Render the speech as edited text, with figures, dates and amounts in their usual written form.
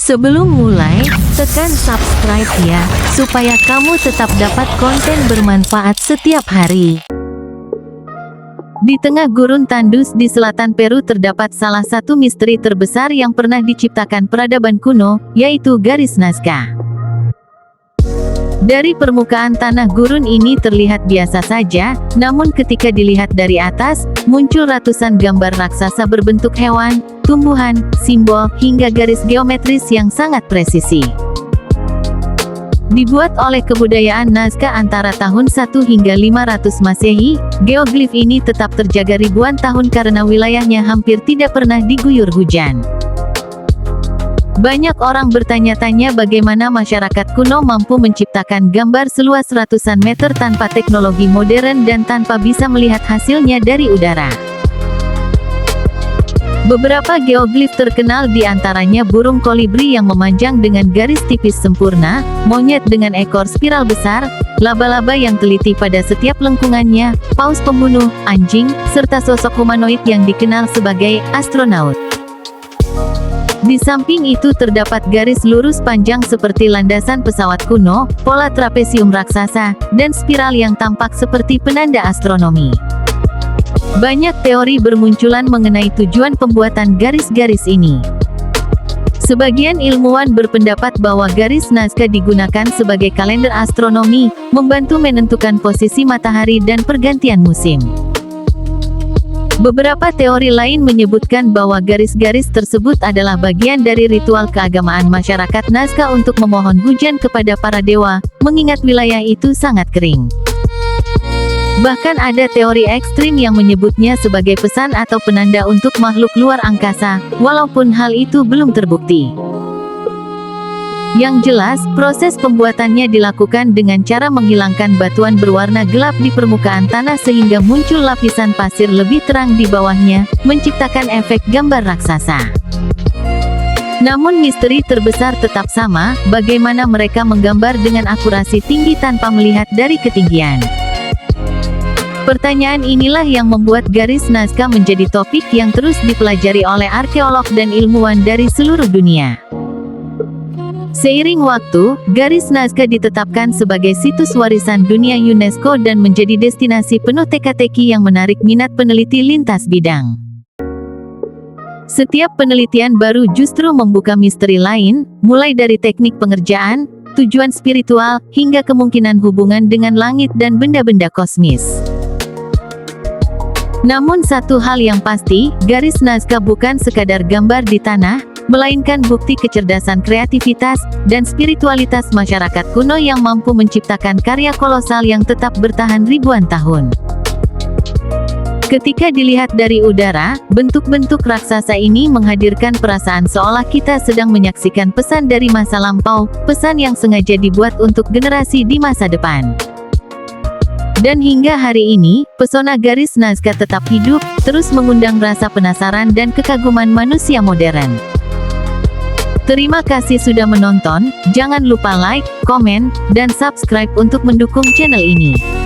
Sebelum mulai, tekan subscribe ya, supaya kamu tetap dapat konten bermanfaat setiap hari. Di tengah gurun tandus di selatan Peru terdapat salah satu misteri terbesar yang pernah diciptakan peradaban kuno, yaitu garis Nazca. Dari permukaan tanah gurun ini terlihat biasa saja, namun ketika dilihat dari atas, muncul ratusan gambar raksasa berbentuk hewan, tumbuhan, simbol, hingga garis geometris yang sangat presisi. Dibuat oleh kebudayaan Nazca antara tahun 1 hingga 500 Masehi, geoglif ini tetap terjaga ribuan tahun karena wilayahnya hampir tidak pernah diguyur hujan. Banyak orang bertanya-tanya bagaimana masyarakat kuno mampu menciptakan gambar seluas ratusan meter tanpa teknologi modern dan tanpa bisa melihat hasilnya dari udara. Beberapa geoglif terkenal di antaranya burung kolibri yang memanjang dengan garis tipis sempurna, monyet dengan ekor spiral besar, laba-laba yang teliti pada setiap lengkungannya, paus pembunuh, anjing, serta sosok humanoid yang dikenal sebagai astronaut. Di samping itu terdapat garis lurus panjang seperti landasan pesawat kuno, pola trapesium raksasa, dan spiral yang tampak seperti penanda astronomi. Banyak teori bermunculan mengenai tujuan pembuatan garis-garis ini. Sebagian ilmuwan berpendapat bahwa garis Nazca digunakan sebagai kalender astronomi, membantu menentukan posisi matahari dan pergantian musim. Beberapa teori lain menyebutkan bahwa garis-garis tersebut adalah bagian dari ritual keagamaan masyarakat Nazca untuk memohon hujan kepada para dewa, mengingat wilayah itu sangat kering. Bahkan ada teori ekstrim yang menyebutnya sebagai pesan atau penanda untuk makhluk luar angkasa, walaupun hal itu belum terbukti. Yang jelas, proses pembuatannya dilakukan dengan cara menghilangkan batuan berwarna gelap di permukaan tanah sehingga muncul lapisan pasir lebih terang di bawahnya, menciptakan efek gambar raksasa. Namun misteri terbesar tetap sama, bagaimana mereka menggambar dengan akurasi tinggi tanpa melihat dari ketinggian. Pertanyaan inilah yang membuat garis Nazca menjadi topik yang terus dipelajari oleh arkeolog dan ilmuwan dari seluruh dunia. Seiring waktu, garis Nazca ditetapkan sebagai situs warisan dunia UNESCO dan menjadi destinasi penuh teka-teki yang menarik minat peneliti lintas bidang. Setiap penelitian baru justru membuka misteri lain, mulai dari teknik pengerjaan, tujuan spiritual, hingga kemungkinan hubungan dengan langit dan benda-benda kosmis. Namun satu hal yang pasti, garis Nazca bukan sekadar gambar di tanah, melainkan bukti kecerdasan kreativitas, dan spiritualitas masyarakat kuno yang mampu menciptakan karya kolosal yang tetap bertahan ribuan tahun. Ketika dilihat dari udara, bentuk-bentuk raksasa ini menghadirkan perasaan seolah kita sedang menyaksikan pesan dari masa lampau, pesan yang sengaja dibuat untuk generasi di masa depan. Dan hingga hari ini, pesona garis Nazca tetap hidup, terus mengundang rasa penasaran dan kekaguman manusia modern. Terima kasih sudah menonton, jangan lupa like, komen, dan subscribe untuk mendukung channel ini.